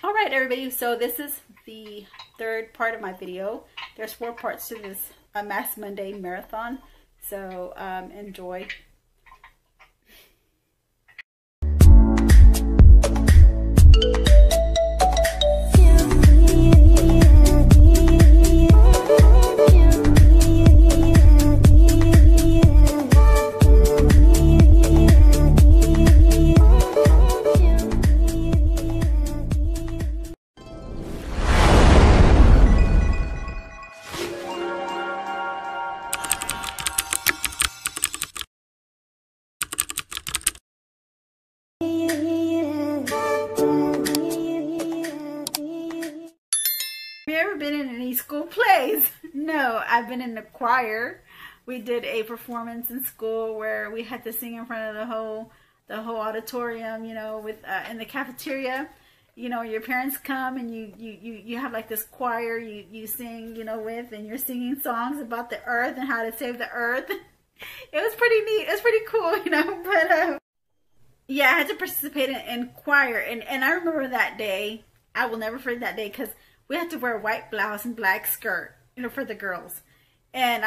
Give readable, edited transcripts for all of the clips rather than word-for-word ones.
All right, everybody, so this is the third part of my video. There's 4 parts to this Mask Monday marathon, so enjoy. Have you ever been in any school plays? No, I've been in the choir. We did a performance in school where we had to sing in front of the whole auditorium, you know, with in the cafeteria. You know, your parents come and you have like this choir you sing, you know, with, and you're singing songs about the earth and how to save the earth. It was pretty neat. It was pretty cool, you know, but yeah, I had to participate in choir, and I remember that day. I will never forget that day because we had to wear a white blouse and black skirt, you know, for the girls. And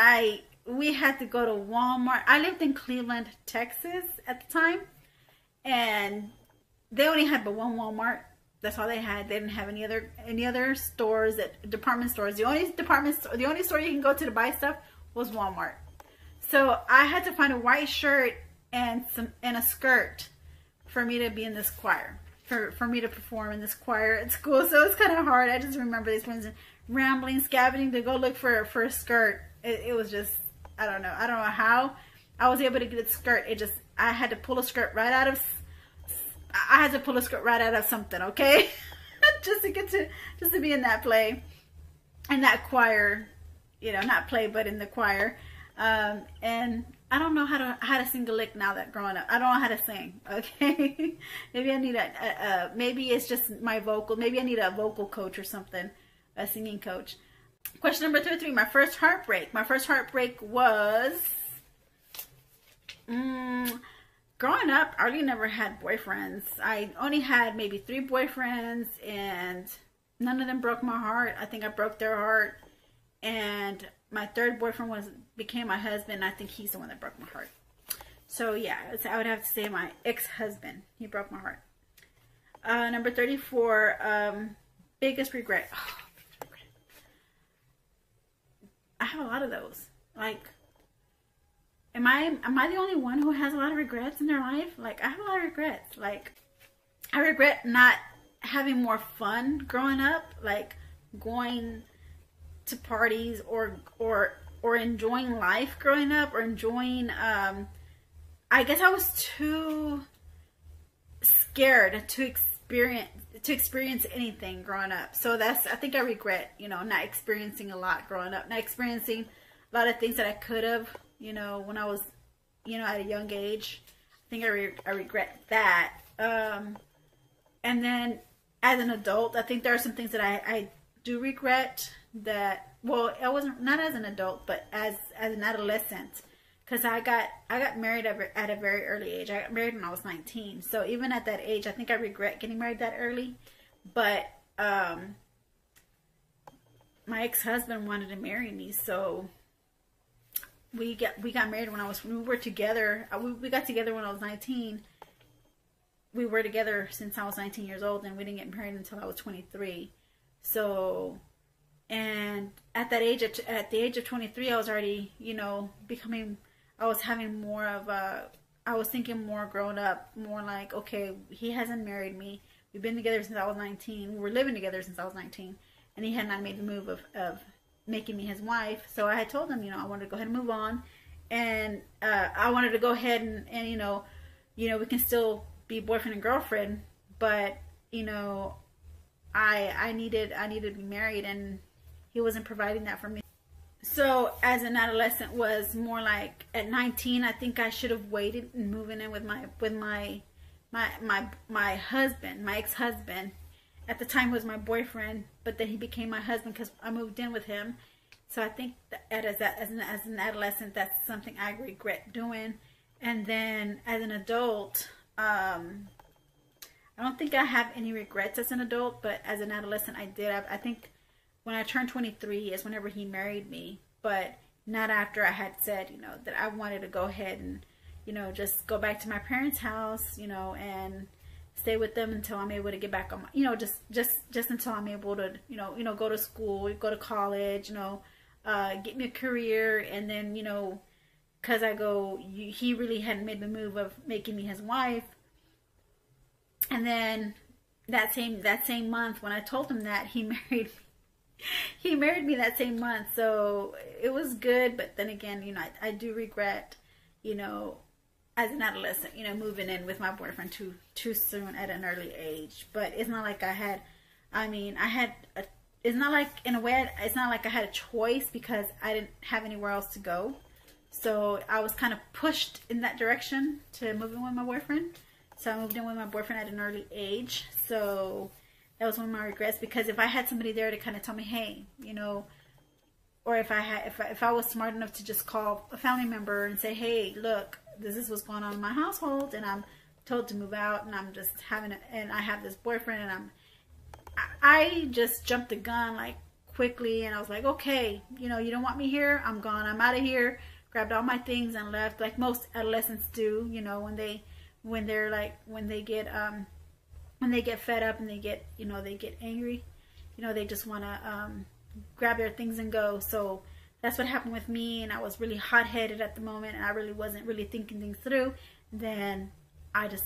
we had to go to Walmart. I lived in Cleveland, Texas at the time, and they only had but one Walmart. That's all they had. They didn't have any other stores, department stores. The only store you can go to buy stuff was Walmart. So I had to find a white shirt and a skirt for me to be in this choir. For me to perform in this choir at school. So it's kind of hard. I just remember these ones rambling, scavenging to go look for a skirt. It was just, I don't know how I was able to get a skirt. I had to pull a skirt right out of something, okay? just to be in that play, in that choir, you know, not play, but in the choir. And I don't know how to sing a lick now that growing up. I don't know how to sing, okay? Maybe I need maybe it's just my vocal. Maybe I need a vocal coach or something, a singing coach. Question number 3, my first heartbreak. My first heartbreak was, growing up, I really never had boyfriends. I only had maybe 3 boyfriends, and none of them broke my heart. I think I broke their heart. And my 3rd boyfriend became my husband. I think he's the one that broke my heart. So yeah, I would have to say my ex-husband. He broke my heart. Number 34, biggest regret. Oh, biggest regret. I have a lot of those. Like, am I the only one who has a lot of regrets in their life? Like, I have a lot of regrets. Like, I regret not having more fun growing up, like going to parties or enjoying life growing up, or enjoying I guess I was too scared to experience anything growing up. So I think I regret, you know, not experiencing a lot growing up, not experiencing a lot of things that I could have, you know, when I was, you know, at a young age. I think I regret that. And then as an adult, I think there are some things that I do regret. That, well, I wasn't, not as an adult, but as an adolescent, because I got married at a very early age. I got married when I was 19. So even at that age, I think I regret getting married that early. But my ex-husband wanted to marry me, so we got married when we were together. We got together when I was 19. We were together since I was 19 years old, and we didn't get married until I was 23. So, and at that age, at the age of 23, I was already, you know, I was having more of I was thinking more grown up, more like, okay, he hasn't married me. We've been together since I was 19. We were living together since I was 19. And he had not made the move of making me his wife. So I had told him, you know, I wanted to go ahead and move on. And I wanted to go ahead and you know, we can still be boyfriend and girlfriend. But, you know, I needed to be married, and he wasn't providing that for me. So as an adolescent was more like at 19, I think I should have waited and moving in with my husband, my ex-husband. At the time was my boyfriend, but then he became my husband because I moved in with him. So I think that as an adolescent, that's something I regret doing. And then as an adult, I I don't think I have any regrets as an adult, but as an adolescent, I did. I think when I turned 23 is whenever he married me, but not after I had said, you know, that I wanted to go ahead and, you know, just go back to my parents' house, you know, and stay with them until I'm able to get back on my, you know, just until I'm able to, you know, go to school, go to college, you know, get me a career, and then, you know, because he really hadn't made the move of making me his wife. And then that same month when I told him that, he married me that same month. So it was good, but then again, you know, I do regret, you know, as an adolescent, you know, moving in with my boyfriend too soon at an early age. But it's not like it's not like, in a way, it's not like I had a choice, because I didn't have anywhere else to go. So I was kind of pushed in that direction to move in with my boyfriend. So I moved in with my boyfriend at an early age. So that was one of my regrets, because if I had somebody there to kind of tell me, hey, you know, or if I was smart enough to just call a family member and say, hey, look, this is what's going on in my household, and I'm told to move out, and I'm just and I have this boyfriend, and I just jumped the gun like quickly, and I was like, okay, you know, you don't want me here, I'm gone, I'm out of here. Grabbed all my things and left, like most adolescents do, you know, when they get fed up and they get, you know, they get angry, you know, they just want to grab their things and go. So that's what happened with me, and I was really hot-headed at the moment, and I really wasn't really thinking things through. Then I just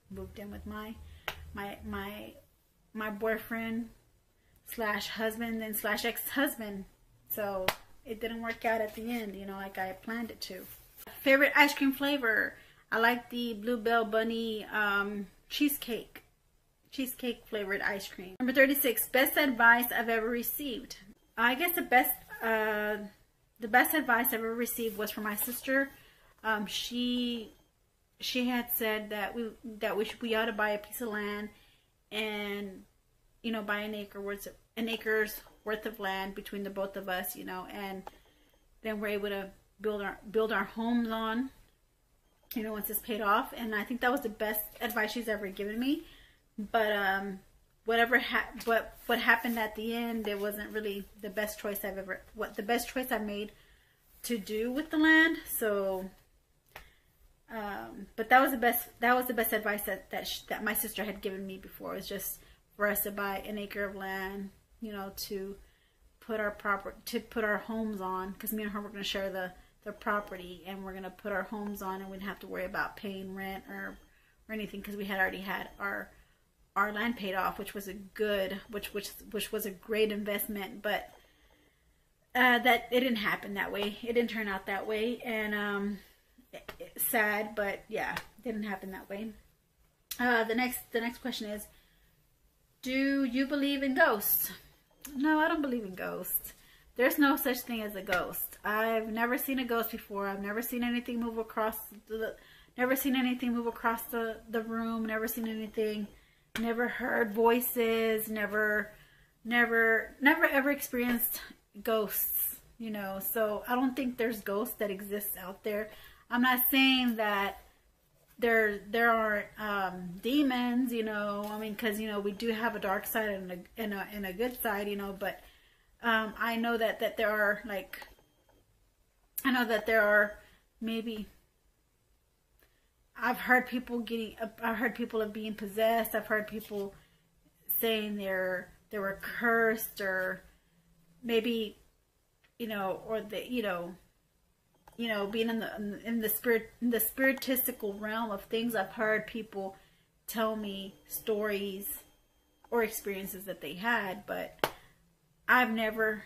moved in with my boyfriend slash husband and slash ex-husband. So it didn't work out at the end, you know, like I planned it to. Favorite ice cream flavor? I like the Bluebell Bunny cheesecake flavored ice cream. Number 36, best advice I've ever received. I guess the best advice I've ever received was from my sister. She had said that we ought to buy a piece of land, and, you know, buy an acre's worth of land between the both of us, you know, and then we're able to build our homes on, you know, once it's paid off. And I think that was the best advice she's ever given me. But what happened at the end, it wasn't really the best choice the best choice I made to do with the land. So but that was the best advice that my sister had given me before. It was just for us to buy an acre of land, you know, to put our homes on, because me and her were going to share the property, and we're going to put our homes on, and we didn't have to worry about paying rent or anything, because we had already had our land paid off, which was which was a great investment. But that it didn't happen that way. It didn't turn out that way, and sad, but yeah, it didn't happen that way. The next question is, do you believe in ghosts? No, I don't believe in ghosts. There's no such thing as a ghost. I've never seen a ghost before. I've never seen anything move across the room. Never seen anything. Never heard voices. Never ever experienced ghosts, you know. So I don't think there's ghosts that exist out there. I'm not saying that there aren't demons, you know. I mean, because, you know, we do have a dark side and a good side, you know. But I know that there are, like, I know that there are, maybe, I've heard people of being possessed. I've heard people saying they were cursed, or maybe, you know, or being in the spiritistical realm of things. I've heard people tell me stories or experiences that they had, but I've never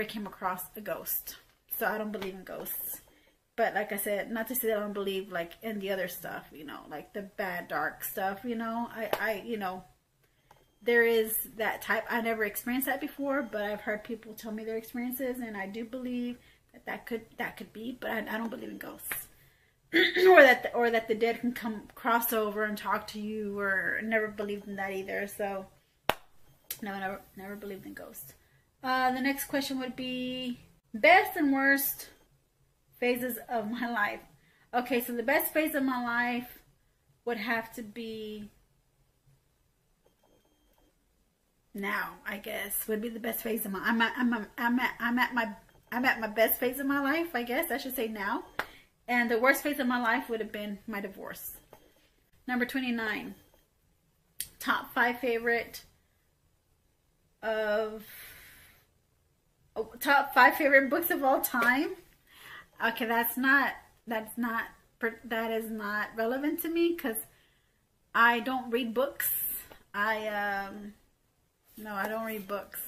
came across a ghost. So I don't believe in ghosts. But like I said, not to say that I don't believe, like, in the other stuff, you know, like the bad, dark stuff, you know. You know, there is that type. I never experienced that before, but I've heard people tell me their experiences, and I do believe that could be, but I don't believe in ghosts. or that the dead can cross over and talk to you, or never believed in that either. So no, never believed in ghosts. The next question would be best and worst phases of my life. Okay, so the best phase of my life would have to be now, I guess, would be the best phase of my. I'm at my best phase of my life, I guess I should say now. And the worst phase of my life would have been my divorce. Number 29. Top 5 favorite books of all time. Okay, that is not relevant to me because I don't read books. No, I don't read books.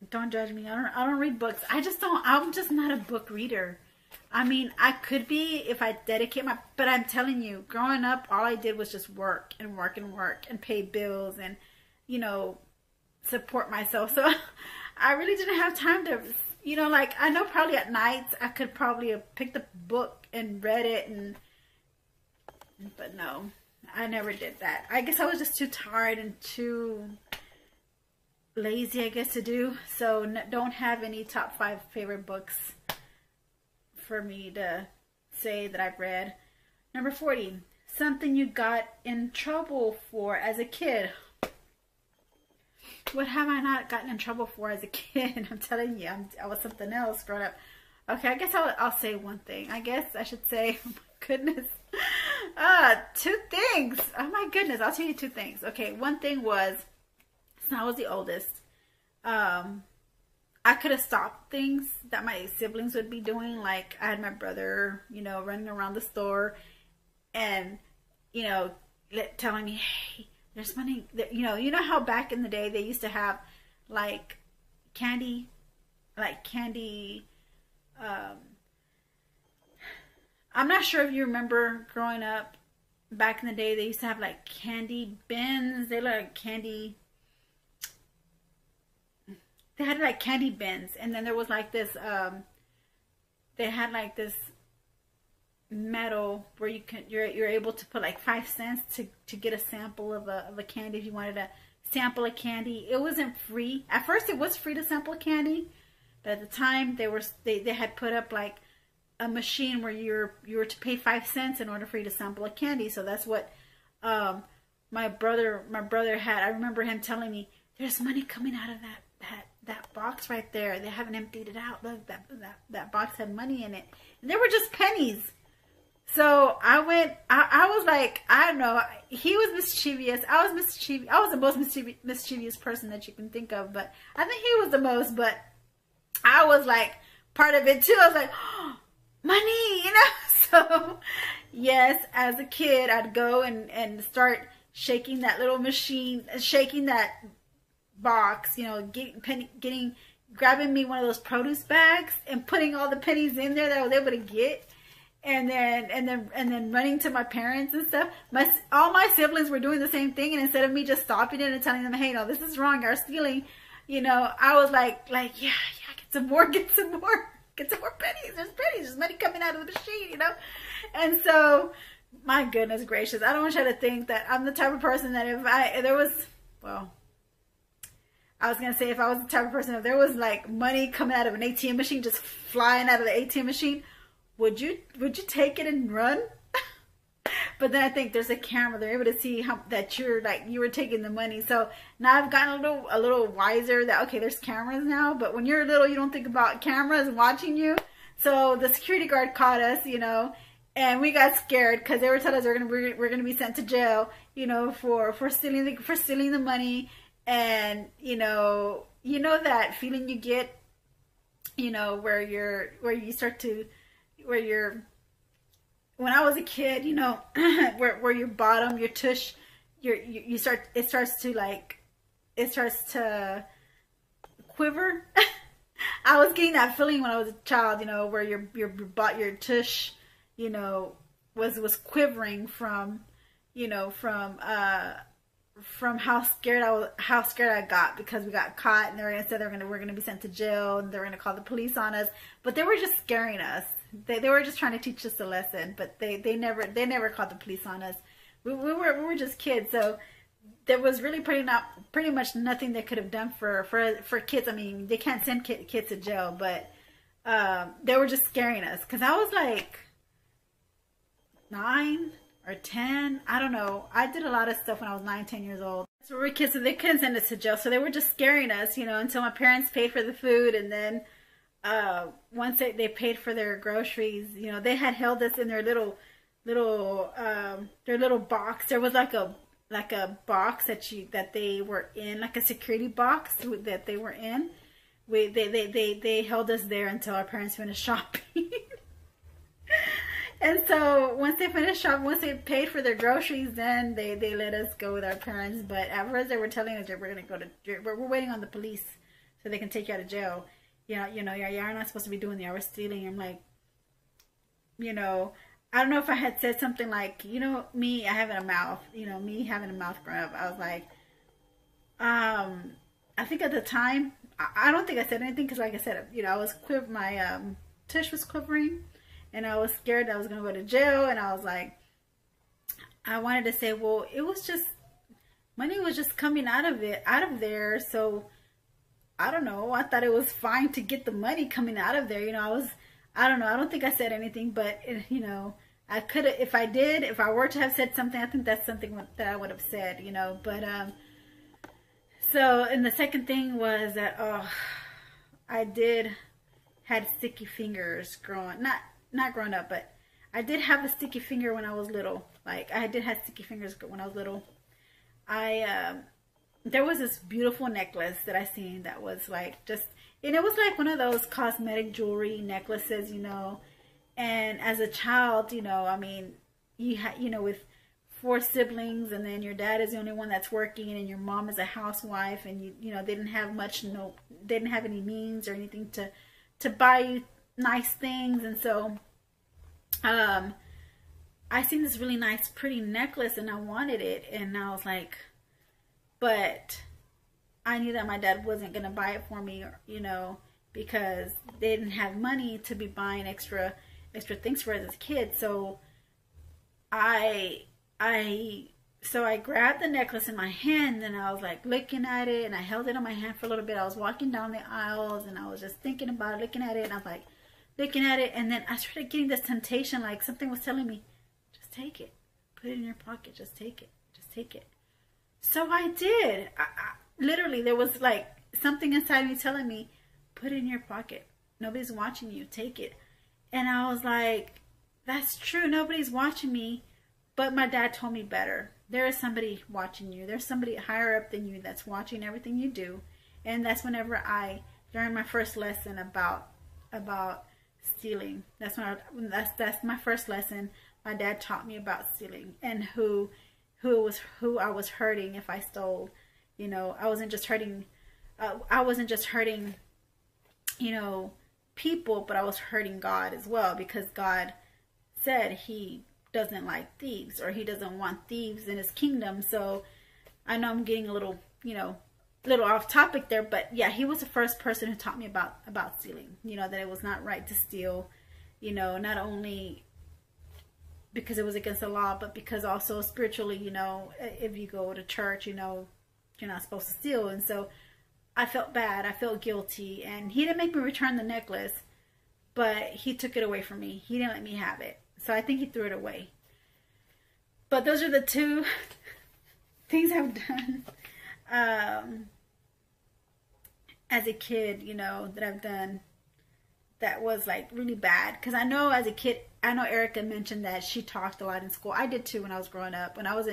Don't judge me. I don't read books. I'm just not a book reader. I mean, I could be if I dedicate but I'm telling you, growing up, all I did was just work and work and work and pay bills and, you know, support myself. So I really didn't have time to, you know, like, I know probably at nights I could probably have picked up a book and read it, but no, I never did that. I guess I was just too tired and too lazy, I guess, to do. So don't have any top 5 favorite books for me to say that I've read. Number 40, something you got in trouble for as a kid. What have I not gotten in trouble for as a kid? I'm telling you, I was something else growing up. Okay, I guess I'll say one thing. I guess I should say, oh my goodness, 2 things. Oh my goodness, I'll tell you 2 things. Okay, one thing was, since I was the oldest, I could have stopped things that my siblings would be doing. Like, I had my brother, you know, running around the store and, you know, telling me, hey, there's money. You know how back in the day they used to have like candy. I'm not sure if you remember growing up back in the day, they used to have like candy bins. They like candy. They had like candy bins, and then there was like this. They had like this metal where you're able to put like 5 cents to get a sample of a candy if you wanted a sample of candy. It wasn't free. At first, it was free to sample candy, but at the time they had put up like a machine where you were to pay 5 cents in order for you to sample a candy. So that's what my brother had. I remember him telling me, "There's money coming out of that box right there. They haven't emptied it out. Look, that box had money in it." And they were just pennies. So I was like, I don't know. He was mischievous. I was mischievous. I was the most mischievous person that you can think of. But I think he was the most. But I was like part of it too. I was like, oh, money, you know. So yes, as a kid, I'd go and start shaking that little machine, shaking that box, you know, grabbing me one of those produce bags and putting all the pennies in there that I was able to get, and then running to my parents and stuff. All my siblings were doing the same thing, and instead of me just stopping it and telling them, hey, no, this is wrong, you're stealing, you know, I was like, yeah, get some more pennies. There's money coming out of the machine, you know. And so, my goodness gracious, I don't want you to think that I'm the type of person that if I was going to say, if I was the type of person, if there was like money coming out of an ATM machine, just flying out of the ATM machine, would you take it and run? But then I think there's a camera. They're able to see that you were taking the money. So now I've gotten a little wiser that, okay, there's cameras now. But when you're little, you don't think about cameras watching you. So the security guard caught us, you know, and we got scared because they were telling us we're gonna be sent to jail, you know, for stealing the money. And you know that feeling you get, you know, when I was a kid, you know, where your bottom, your tush, it starts to quiver. I was getting that feeling when I was a child, you know, where your tush, you know, was quivering from, you know, from how scared I got because we got caught, and they were gonna say we're gonna be sent to jail, and they were gonna call the police on us. But they were just scaring us. They were just trying to teach us a lesson. But they never called the police on us. We were just kids, so there was really pretty much nothing they could have done for kids. I mean, they can't send kids to jail, but they were just scaring us because I was like 9. or 10. I don't know. I did a lot of stuff when I was 9, 10 years old. So we were kids, so they couldn't send us to jail. So they were just scaring us, you know, until my parents paid for the food. And then once they paid for their groceries, you know, they had held us in their little box. There was like a box that they were in, like a security box that they were in. They held us there until our parents finished shopping. And so once they finished shopping, once they paid for their groceries, then they let us go with our parents. But at first they were telling us that we're gonna go to jail. We're waiting on the police so they can take you out of jail. You're not supposed to be doing that. I was stealing. I'm like, you know, I don't know if I had said something like, you know, me having a mouth growing up. I was like, I think at the time, I don't think I said anything because, like I said, you know, I was my tush was quivering, and I was scared that I was going to go to jail. And I was like, I wanted to say, well, it was just, money was just coming out of there. So I don't know. I thought it was fine to get the money coming out of there. You know, I don't know. I don't think I said anything, but you know, I could have, if I were to have said something, I think that's something that I would have said, you know, but, so, and the second thing was that, I had sticky fingers not growing up, but I did have a sticky finger when I was little. Like, I did have sticky fingers when I was little. There was this beautiful necklace that I seen that was like and it was like one of those cosmetic jewelry necklaces, you know. And as a child, you know, I mean, you know, with 4 siblings, and then your dad is the only one that's working, and your mom is a housewife, and you know, they didn't have any means or anything to buy you nice things. And so I seen this really nice pretty necklace and I wanted it, and I was like, but I knew that my dad wasn't gonna buy it for me, you know, because they didn't have money to be buying extra things for us as kids. So I grabbed the necklace in my hand, and I was like looking at it, and I held it on my hand for a little bit. I was walking down the aisles, and I was just thinking about it, looking at it, and I was like looking at it, and then I started getting this temptation, like something was telling me, just take it, put it in your pocket, just take it, just take it. So I did. I literally, there was like something inside me telling me, put it in your pocket, nobody's watching you, take it. And I was like, that's true, nobody's watching me. But my dad told me better. There is somebody watching you. There's somebody higher up than you that's watching everything you do. And that's whenever during my first lesson about stealing. That's my first lesson. My dad taught me about stealing and who I was hurting if I stole. You know, I wasn't just hurting, you know, people, but I was hurting God as well, because God said He doesn't like thieves, or He doesn't want thieves in His kingdom. So I know I'm getting a little, you know, little off topic there, but yeah, He was the first person who taught me about stealing. You know, that it was not right to steal. You know, not only because it was against the law, but because also spiritually, you know, if you go to church, you know, you're not supposed to steal. And so I felt bad. I felt guilty. And He didn't make me return the necklace, but He took it away from me. He didn't let me have it. So I think He threw it away. But those are the 2 things I've done as a kid, you know, that I've done that was like really bad. Because I know as a kid, I know Erica mentioned that she talked a lot in school. I did too when I was growing up. When I was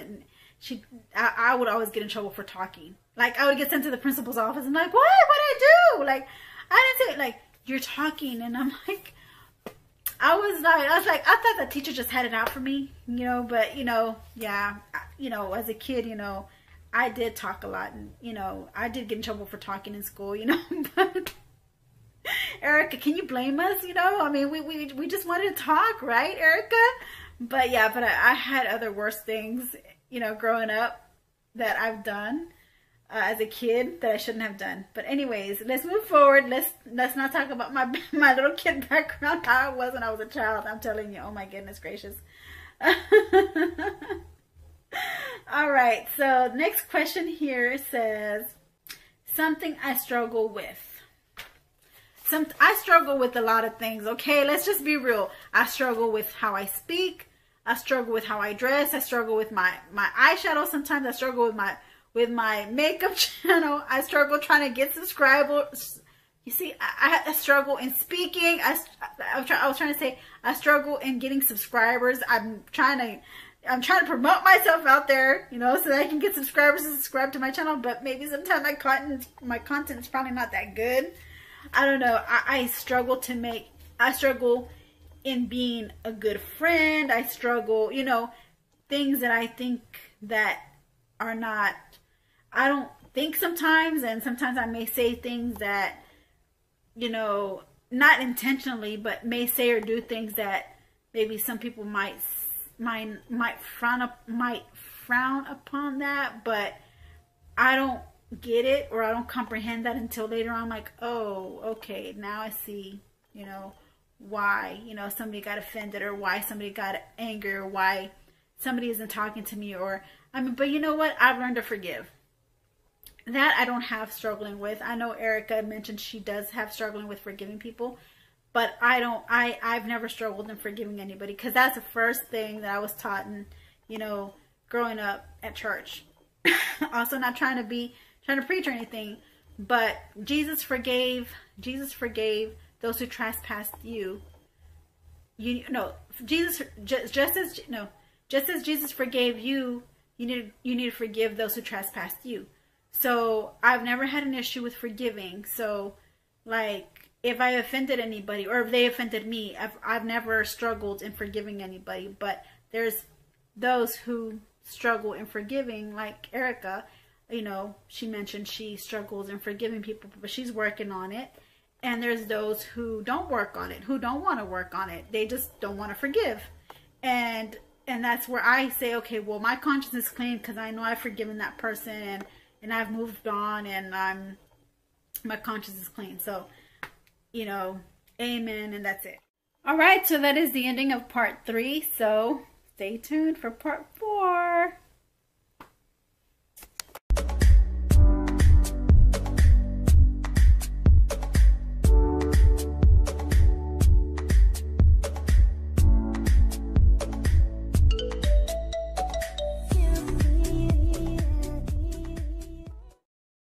I would always get in trouble for talking. Like, I would get sent to the principal's office and like, what did I do? Like, I didn't say, like, you're talking. And I'm like, I was like, I thought the teacher just had it out for me, you know, but, you know, yeah, you know, as a kid, you know, I did talk a lot, and, you know, I did get in trouble for talking in school, you know, but Erica, can you blame us? You know, I mean, we just wanted to talk, right, Erica? But yeah, but I had other worse things, you know, growing up that I've done as a kid that I shouldn't have done. But anyways, let's move forward. Let's not talk about my little kid background, how it was when I was a child. I'm telling you, oh my goodness gracious. All right, so next question here says, something I struggle with. I struggle with a lot of things, okay? Let's just be real. I struggle with how I speak. I struggle with how I dress. I struggle with my eyeshadow. Sometimes I struggle with my makeup channel. I struggle trying to get subscribers. You see, I struggle in speaking. I was trying to say I struggle in getting subscribers. I'm trying to promote myself out there, you know, so that I can get subscribers and subscribe to my channel. But maybe sometimes my content is probably not that good. I don't know. I struggle in being a good friend. I struggle, you know, things that I think that are not, I don't think sometimes, and sometimes I may say things that, you know, not intentionally, but may say or do things that maybe some people might frown upon that, but I don't get it, or I don't comprehend that until later on. I'm like, oh, okay, now I see, you know, why, you know, somebody got offended, or why somebody got angry, or why somebody isn't talking to me, or, I mean, but you know what? I've learned to forgive. That I don't have struggling with. I know Erica mentioned she does have struggling with forgiving people, but I've never struggled in forgiving anybody, because that's the first thing that I was taught in, you know, growing up at church. Also, not trying to preach or anything, but Jesus forgave those who trespassed you. Just as Jesus forgave you, you need to forgive those who trespassed you. So I've never had an issue with forgiving. So, like, if I offended anybody, or if they offended me, I've never struggled in forgiving anybody. But there's those who struggle in forgiving, like Erica. You know, she mentioned she struggles in forgiving people, but she's working on it. And there's those who don't work on it, who don't want to work on it. They just don't want to forgive. And that's where I say, okay, well, my conscience is clean because I know I've forgiven that person, and I've moved on, and my conscience is clean. So, you know, amen, and that's it. All right, so that is the ending of part 3. So stay tuned for part 4.